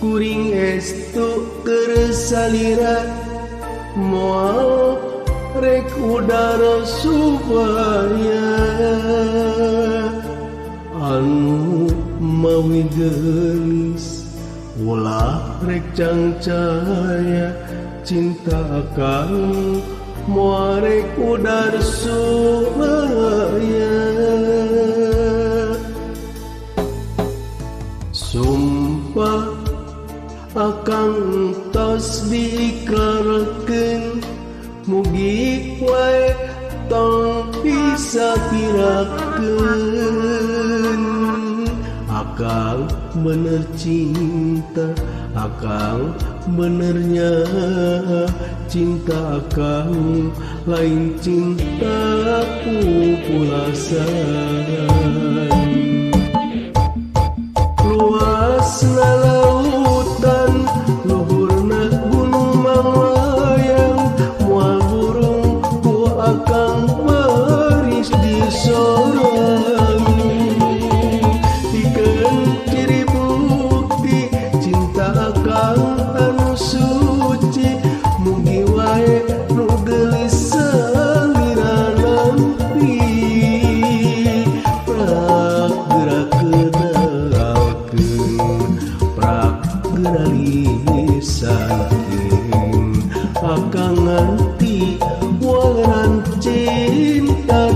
kuring estu kersalira moal rek udara supaya anu mawi gelis ulah rek cangcaya cinta akan moal rek udara supaya sumpah akang tos diikrarkeun mugi wae tong bisa pirakeun akang bener cinta akang benernya cinta akang lain cinta pupulasan luasna lautan luhurna gunung melayang moal burung ku akang baris di sorang dikeun ciri bukti cinta akang anu suci mugi wae nu geulis salira nampi prak gerak saking akang nganti waran cinta